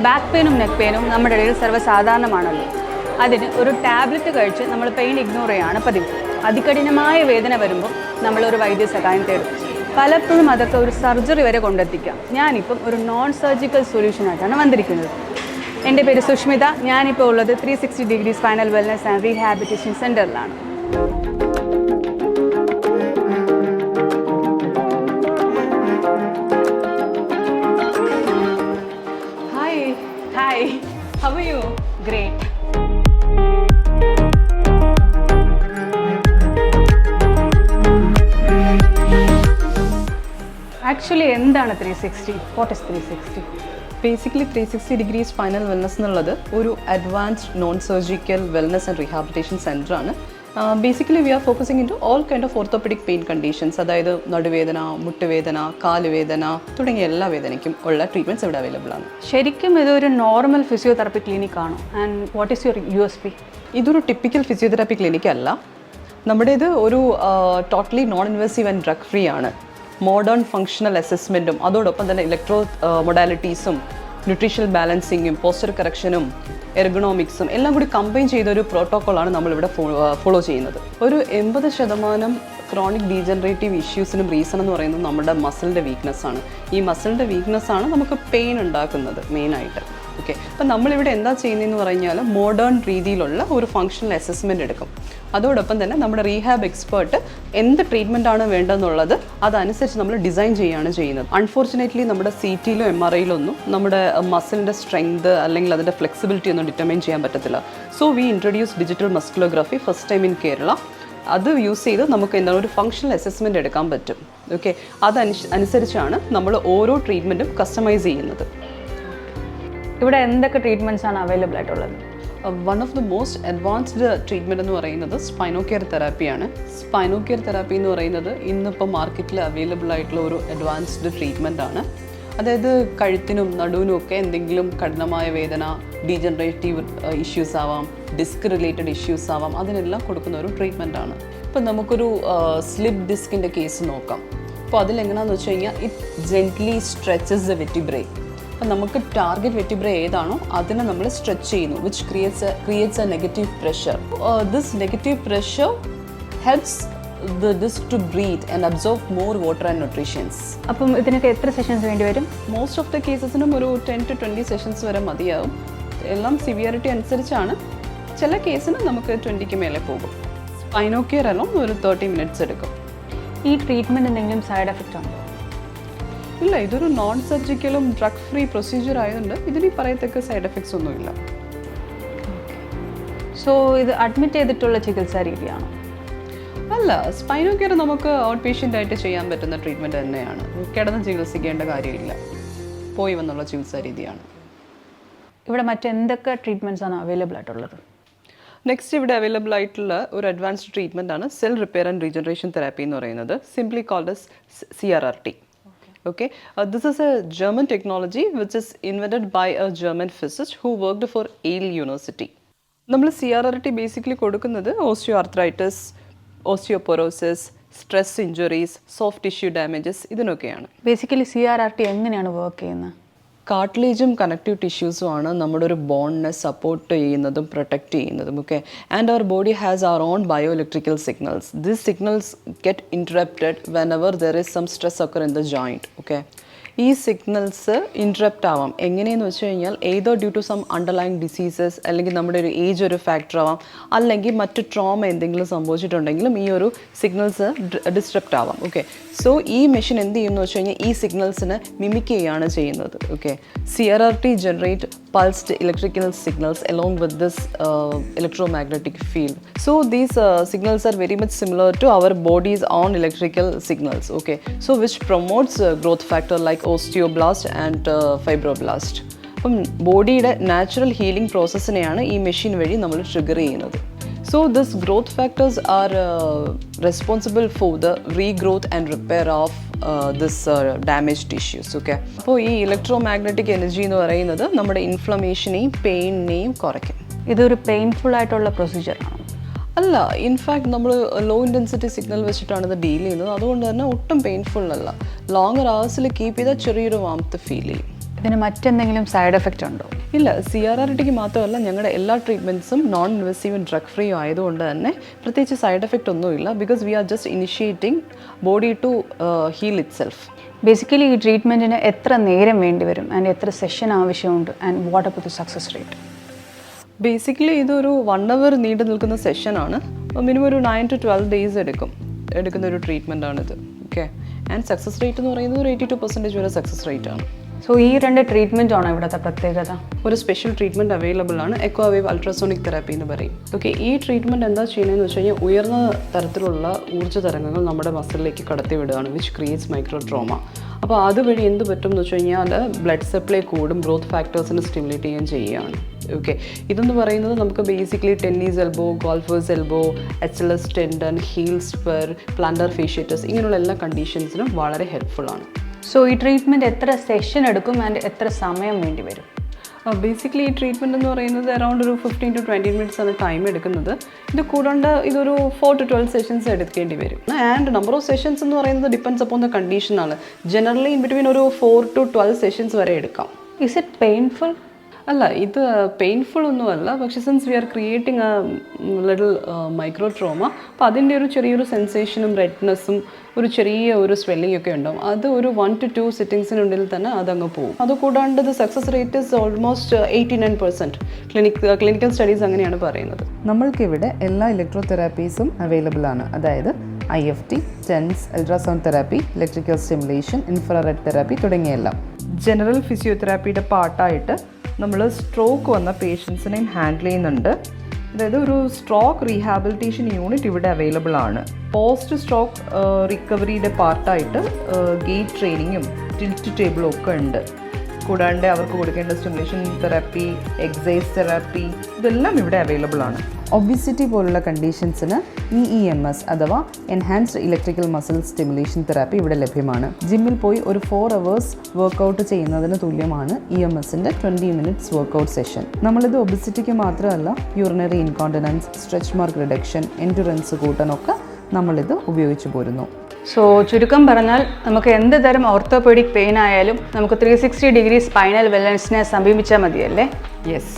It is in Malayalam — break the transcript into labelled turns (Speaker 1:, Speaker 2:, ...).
Speaker 1: ബാക്ക് പെയിനും നെക്ക് പെയിനും നമ്മുടെ ഇടയിൽ സർവ്വസാധാരണമാണല്ലോ. അതിന് ഒരു ടാബ്ലറ്റ് കഴിച്ച് നമ്മൾ പെയിൻ ഇഗ്നോർ ചെയ്യുകയാണ് പതിവ്. അതികഠിനമായ വേദന വരുമ്പോൾ നമ്മളൊരു വൈദ്യസഹായം തേടും. പലപ്പോഴും അതൊക്കെ ഒരു സർജറി വരെ കൊണ്ടെത്തിക്കാം. ഞാനിപ്പം ഒരു നോൺ സർജിക്കൽ സൊല്യൂഷനായിട്ടാണ് വന്നിരിക്കുന്നത്. എൻ്റെ പേര് സുഷ്മിത. ഞാനിപ്പോൾ ഉള്ളത് 360 degree spinal wellness and rehabilitation സെൻറ്ററിലാണ്. Hi, how are you? Great. Actually, എന്താണ് 360? What is 360?
Speaker 2: Basically 360 degree spinal wellness എന്നുള്ളത് ഒരു advanced non surgical wellness and rehabilitation സെൻ്ററാണ്. Basically we are focusing in to all kind of orthopaedic pain conditions, അതായത് നടുവേദന, മുട്ടുവേദന, കാലുവേദന തുടങ്ങിയ എല്ലാ വേദനയ്ക്കും ഉള്ള ട്രീറ്റ്മെൻറ്റ്സ് ഇവിടെ അവൈലബിൾ ആണ്.
Speaker 1: ശരിക്കും ഇതൊരു നോർമൽ ഫിസിയോതെറാപ്പി ക്ലിനിക് ആണോ? And what is your USP?
Speaker 2: ഇതൊരു ടിപ്പിക്കൽ ഫിസിയോതെറാപ്പി ക്ലിനിക് അല്ല. നമ്മുടേത് ഒരു totally non invasive and drug free ആണ്. മോഡേൺ ഫങ്ഷണൽ അസസ്മെൻറ്റും അതോടൊപ്പം തന്നെ ഇലക്ട്രോ മൊഡാലിറ്റീസും ന്യൂട്രീഷണൽ ബാലൻസിങ്ങും പോസ്റ്റർ കറക്ഷനും എർഗണോമിക്സും എല്ലാം കൂടി കമ്പൈൻ ചെയ്തൊരു പ്രോട്ടോക്കോളാണ് നമ്മളിവിടെ ഫോളോ ചെയ്യുന്നത്. ഒരു 80% ക്രോണിക് ഡീജനറേറ്റീവ് ഇഷ്യൂസിനും റീസൺ എന്ന് പറയുന്നത് നമ്മുടെ മസിലിൻ്റെ വീക്ക്നെസ്സാണ്. ഈ മസിലിൻ്റെ വീക്ക്നെസ്സാണ് നമുക്ക് പെയിൻ ഉണ്ടാക്കുന്നത് മെയിനായിട്ട്. ഓക്കെ, അപ്പം നമ്മളിവിടെ എന്താ ചെയ്യുന്നതെന്ന് പറഞ്ഞാൽ മോഡേൺ രീതിയിലുള്ള ഒരു ഫങ്ഷണൽ അസസ്മെൻ്റ് എടുക്കും. അതോടൊപ്പം തന്നെ നമ്മുടെ റീഹാബ് എക്സ്പേർട്ട് എന്ത് ട്രീറ്റ്മെൻ്റ് ആണ് വേണ്ടതെന്നുള്ളത് അതനുസരിച്ച് നമ്മൾ ഡിസൈൻ ചെയ്യുകയാണ് ചെയ്യുന്നത്. അൺഫോർച്ചുനേറ്റ്ലി നമ്മുടെ CTയിലോ MRIയിലൊന്നും നമ്മുടെ മസിലിൻ്റെ സ്ട്രെങ്ത് അല്ലെങ്കിൽ അതിൻ്റെ ഫ്ലെക്സിബിലിറ്റി ഒന്നും ഡിറ്റർമൈൻ ചെയ്യാൻ പറ്റത്തില്ല. So we introduce digital musculography first time in Kerala. അത് യൂസ് ചെയ്ത് നമുക്ക് എന്താണ് ഒരു ഫങ്ഷണൽ അസസ്മെൻ്റ് എടുക്കാൻ പറ്റും. ഓക്കെ, അതനുസരിച്ചാണ് നമ്മൾ ഓരോ ട്രീറ്റ്മെൻറ്റും കസ്റ്റമൈസ് ചെയ്യുന്നത്.
Speaker 1: ഇവിടെ എന്തൊക്കെ ട്രീറ്റ്മെൻറ്റ്സ് ആണ് അവൈലബിൾ ആയിട്ടുള്ളത്?
Speaker 2: One of the most advanced treatment എന്ന് പറയുന്നത് സ്പൈനോ കെയർ തെറാപ്പിയാണ്. സ്പൈനോ കെയർ തെറാപ്പി എന്ന് പറയുന്നത് ഇന്നിപ്പോൾ മാർക്കറ്റിൽ അവൈലബിൾ ആയിട്ടുള്ള ഒരു അഡ്വാൻസ്ഡ് ട്രീറ്റ്മെൻ്റ് ആണ്. അതായത് കഴുത്തിനും നടുവിനും ഒക്കെ എന്തെങ്കിലും കഠിനമായ വേദന, ഡീജനറേറ്റീവ് ഇഷ്യൂസ് ആവാം, ഡിസ്ക് റിലേറ്റഡ് ഇഷ്യൂസ് ആവാം, അതിനെല്ലാം കൊടുക്കുന്ന ഒരു ട്രീറ്റ്മെൻ്റ് ആണ്. ഇപ്പം നമുക്കൊരു സ്ലിപ്പ് ഡിസ്കിൻ്റെ കേസ് നോക്കാം. അപ്പോൾ അതിലെങ്ങനെയാണെന്ന് വെച്ച് കഴിഞ്ഞാൽ it gently stretches the vertebrae. അപ്പം നമുക്ക് ടാർഗറ്റ് വെർട്ടിബ്രേ ഏതാണോ അതിനെ നമ്മൾ സ്ട്രെച്ച് ചെയ്യുന്നു, which creates A negative pressure. This negative pressure helps the disc to breathe and absorb more water and nutrients.
Speaker 1: അപ്പം ഇതിനൊക്കെ എത്ര സെഷൻസ് വേണ്ടി വരും?
Speaker 2: മോസ്റ്റ് ഓഫ് ദ കേസസിനും ഒരു 10 to 20 സെഷൻസ് വരെ മതിയാവും. എല്ലാം സിവിയറിറ്റി അനുസരിച്ചാണ്. ചില കേസിന് നമുക്ക് 20ക്ക് മേലെ പോകും. സ്പൈനോ കെയർ എല്ലാം ഒരു 30 മിനിറ്റ്സ് എടുക്കും.
Speaker 1: ഈ ട്രീറ്റ്മെൻറ്റ് എന്തെങ്കിലും സൈഡ് എഫക്റ്റ് ഉണ്ടോ?
Speaker 2: ഇല്ല, ഇതൊരു നോൺ സർജിക്കലും ഡ്രഗ് ഫ്രീ പ്രൊസീജിയർ ആയതുകൊണ്ട് ഇതിന് പറയത്തക്ക സൈഡ് എഫക്ട്സ് ഒന്നുമില്ല.
Speaker 1: സോ ഇത് അഡ്മിറ്റ് ചെയ്തിട്ടുള്ള ചികിത്സാ രീതിയാണോ?
Speaker 2: അല്ല, സ്പൈനോ കെയർ നമുക്ക് ഔട്ട് പേഷ്യൻ്റ് ആയിട്ട് ചെയ്യാൻ പറ്റുന്ന ട്രീറ്റ്മെൻറ്റ് തന്നെയാണ്. കിടന്ന് ചികിത്സിക്കേണ്ട കാര്യമില്ല, പോയി വന്നുള്ള ചികിത്സാ രീതിയാണ്.
Speaker 1: ഇവിടെ മറ്റെന്തൊക്കെ ട്രീറ്റ്മെൻറ്റ്സ് ആണ് അവൈലബിൾ ആയിട്ടുള്ളത്?
Speaker 2: നെക്സ്റ്റ് ഇവിടെ അവൈലബിൾ ആയിട്ടുള്ള ഒരു അഡ്വാൻസ്ഡ് ട്രീറ്റ്മെൻ്റ് ആണ് cell repair and regeneration therapy എന്ന് പറയുന്നത്, simply called as CRRT. Okay, this is a German technology which is invented by a German physicist who worked for Yale University. നമ്മൾ CRRT ബേസിക്കലി കൊടുക്കുന്നത് osteoarthritis, osteoporosis, stress injuries, soft tissue damages ഇതിനൊക്കെയാണ്.
Speaker 1: ബേസിക്കലി CRRT എങ്ങനെയാണ് വർക്ക് ചെയ്യുന്നത്?
Speaker 2: കാർട്ടിലേജും കണക്റ്റീവ് ടിഷ്യൂസും ആണ് നമ്മുടെ ഒരു ബോണിനെ സപ്പോർട്ട് ചെയ്യുന്നതും പ്രൊട്ടക്റ്റ് ചെയ്യുന്നതും. Okay, and our body has our own bio electrical signals. These signals get interrupted whenever there is some stress occur in the joint. Okay, ഈ സിഗ്നൽസ് ഇൻറ്ററപ്റ്റ് ആവാം. എങ്ങനെയെന്ന് വെച്ച് കഴിഞ്ഞാൽ ഏതോ due to some underlying diseases, അല്ലെങ്കിൽ നമ്മുടെ ഒരു ഏജ് ഒരു ഫാക്ടർ ആവാം, അല്ലെങ്കിൽ മറ്റ് ട്രോമ എന്തെങ്കിലും സംഭവിച്ചിട്ടുണ്ടെങ്കിലും ഈ ഒരു സിഗ്നൽസ് ഡിസ്ട്രപ്റ്റ് ആവാം. ഓക്കെ, സോ ഈ മെഷീൻ എന്ത് ചെയ്യുമെന്ന് വെച്ച് കഴിഞ്ഞാൽ ഈ സിഗ്നൽസിനെ മിമിക് ചെയ്യുകയാണ് ചെയ്യുന്നത്. Okay, CRRT generate pulsed electrical signals along with this electromagnetic field. So these signals are very much similar to our body's own electrical signals. Okay, so which promotes growth factor like osteoblast and fibroblast. അപ്പം ബോഡിയുടെ നാച്ചുറൽ ഹീലിംഗ് പ്രോസസ്സിനെയാണ് ഈ മെഷീൻ വഴി നമ്മൾ ട്രിഗർ ചെയ്യുന്നത്. So this growth factors are responsible for the regrowth and repair of this damaged tissues. Okay, അപ്പോൾ ഈ ഇലക്ട്രോമാഗ്നറ്റിക് എനർജി എന്ന് പറയുന്നത് നമ്മുടെ ഇൻഫ്ലമേഷനെയും പെയിനിനെയും കുറയ്ക്കും.
Speaker 1: ഇതൊരു പെയിൻഫുൾ ആയിട്ടുള്ള പ്രൊസീജിയർ ആണോ?
Speaker 2: അല്ല, ഇൻഫാക്ട് നമ്മൾ ലോ ഇൻറ്റൻസിറ്റി സിഗ്നൽ വെച്ചിട്ടാണ് ഇത് ഡീൽ ചെയ്യുന്നത്. അതുകൊണ്ട് തന്നെ ഒട്ടും പെയിൻഫുൾ അല്ല. ലോങ്ങർ അവേഴ്സിൽ കീപ്പ് ചെയ്താൽ ചെറിയൊരു വാംത്ത് ഫീൽ ചെയ്യും.
Speaker 1: ഇതിന് മറ്റെന്തെങ്കിലും സൈഡ് എഫക്റ്റ് ഉണ്ടോ?
Speaker 2: ഇല്ല, CRRTക്ക് മാത്രമല്ല ഞങ്ങളുടെ എല്ലാ ട്രീറ്റ്മെൻറ്റ്സും നോൺ ഇൻവെസീവ് ഡ്രഗ് ഫ്രീ ആയതുകൊണ്ട് തന്നെ പ്രത്യേകിച്ച് സൈഡ് എഫക്റ്റ് ഒന്നുമില്ല. Because we are just initiating body to heal itself.
Speaker 1: Basically ഈ ട്രീറ്റ്മെൻറ്റിന് എത്ര നേരം വേണ്ടി വരും ആൻഡ് എത്ര സെഷൻ ആവശ്യമുണ്ട് and what about the success rate?
Speaker 2: Basically ഇതൊരു 1 hour നീണ്ടു നിൽക്കുന്ന സെഷനാണ്. മിനിമം ഒരു 9 to 12 days എടുക്കുന്ന ഒരു ട്രീറ്റ്മെൻ്റ് ആണിത്. ഓക്കെ, ആൻഡ് സക്സസ് റേറ്റ് എന്ന് പറയുന്നത് ഒരു 82% വരെ സക്സസ് റേറ്റ് ആണ്.
Speaker 1: സോ ഈ 2 ട്രീറ്റ്മെൻറ്റാണോ ഇവിടുത്തെ പ്രത്യേകത?
Speaker 2: ഒരു സ്പെഷ്യൽ ട്രീറ്റ്മെൻറ്റ് അവൈലബിൾ ആണ്, എക്വാവേവ് അൾട്രാസോണിക് തെറാപ്പി എന്ന് പറയും. ഓക്കെ, ഈ ട്രീറ്റ്മെൻറ്റ് എന്താ ചെയ്യുന്നതെന്ന് വെച്ച് കഴിഞ്ഞാൽ ഉയർന്ന തരത്തിലുള്ള ഊർജ്ജ തരംഗങ്ങൾ നമ്മുടെ മസിലിലേക്ക് കടത്തിവിടുകയാണ്, വിച്ച് ക്രിയേറ്റ്സ് മൈക്രോ ട്രോമ. അപ്പോൾ അതുവഴി എന്ത് പറ്റും എന്ന് വെച്ച് കഴിഞ്ഞാൽ ബ്ലഡ് സപ്ലൈ കൂടും, ഗ്രോത്ത് ഫാക്ടേഴ്സിനെ സ്റ്റിമുലേറ്റ് ചെയ്യുകയും ചെയ്യുകയാണ്. ഓക്കെ, ഇതെന്ന് പറയുന്നത് നമുക്ക് basically tennis elbow, golfer's elbow, HLS tendon, heel spur, plantar fasciitis ഇങ്ങനെയുള്ള എല്ലാ കണ്ടീഷൻസിനും വളരെ ഹെൽപ്ഫുൾ ആണ്.
Speaker 1: സോ ഈ ട്രീറ്റ്മെൻറ്റ് എത്ര സെഷൻ എടുക്കും ആൻഡ് എത്ര സമയം വേണ്ടി വരും?
Speaker 2: ബേസിക്കലി ഈ ട്രീറ്റ്മെൻറ്റ് എന്ന് പറയുന്നത് അറൗണ്ട് ഒരു 15 to 20 minutes ആണ് ടൈം എടുക്കുന്നത്. ഇത് കൂടാണ്ട് ഇതൊരു 4 to 12 സെഷൻസ് എടുക്കേണ്ടി വരും. ആൻഡ് നമ്പർ ഓഫ് സെഷൻസ് എന്ന് പറയുന്നത് ഡിപ്പെൻഡ്സ് അപ്പോൺ ദ കണ്ടീഷനാണ്. ജനറലി ഇൻ ബിറ്റ്വീൻ ഒരു 4 to 12 സെഷൻസ് വരെ എടുക്കാം.
Speaker 1: Is it painful?
Speaker 2: അല്ല, ഇത് പെയിൻഫുൾ ഒന്നുമല്ല. പക്ഷേ since we are creating A little micro trauma, അപ്പോൾ അതിൻ്റെ ഒരു ചെറിയൊരു സെൻസേഷനും റെഡ്നെസ്സും ഒരു ചെറിയ ഒരു സ്വെല്ലിംഗ് ഒക്കെ ഉണ്ടാവും. അത് ഒരു 1 to 2 സിറ്റിങ്സിനുള്ളിൽ തന്നെ അതങ്ങ് പോകും. അതുകൂടാണ്ട് ഇത് success rate is almost 89%. Clinical studies അങ്ങനെയാണ് പറയുന്നത്.
Speaker 3: നമ്മൾക്കിവിടെ എല്ലാ ഇലക്ട്രോതെറാപ്പീസും അവൈലബിൾ ആണ്. അതായത് IFT, TENS, ultrasound therapy, electrical stimulation, infrared therapy തുടങ്ങിയെല്ലാം. ജനറൽ ഫിസിയോതെറാപ്പിയുടെ പാർട്ടായിട്ട് നമ്മൾ സ്ട്രോക്ക് വന്ന പേഷ്യൻസിനെയും ഹാൻഡിൽ ചെയ്യുന്നുണ്ട്. അതായത് ഒരു സ്ട്രോക്ക് റീഹാബിലിറ്റേഷൻ യൂണിറ്റ് ഇവിടെ അവൈലബിൾ ആണ്. പോസ്റ്റ് സ്ട്രോക്ക് റിക്കവറിയുടെ പാർട്ടായിട്ട് ഗേറ്റ് ട്രെയിനിങ്ങും ടിൽറ്റ് ടേബിളും ഒക്കെ ഉണ്ട്. കൂടാണ്ട് അവർക്ക് കൊടുക്കേണ്ട സ്റ്റിമുലേഷൻ തെറാപ്പി, എക്സസൈസ് തെറാപ്പി ഇതെല്ലാം ഇവിടെ അവൈലബിൾ ആണ്. ഒബിസിറ്റി പോലുള്ള കണ്ടീഷൻസിന് EEMS അഥവാ enhanced electrical muscle stimulation therapy ഇവിടെ ലഭ്യമാണ്. ജിമ്മിൽ പോയി ഒരു 4 hours വർക്കൗട്ട് ചെയ്യുന്നതിന് തുല്യമാണ് EMSൻ്റെ 20 minutes വർക്കൗട്ട് സെഷൻ. നമ്മളിത് ഒബിസിറ്റിക്ക് മാത്രമല്ല, urinary incontinence, stretch mark reduction, endurance കൂട്ടാനൊക്കെ നമ്മളിത് ഉപയോഗിച്ചു പോരുന്നു.
Speaker 1: സോ ചുരുക്കം പറഞ്ഞാൽ നമുക്ക് എന്ത് തരം ഓർത്തോപെഡിക് പെയിൻ ആയാലും നമുക്ക് 360 degree സ്പൈനൽ വെൽനസിനെ സമീപിച്ചാൽ മതിയല്ലേ?
Speaker 2: യെസ്.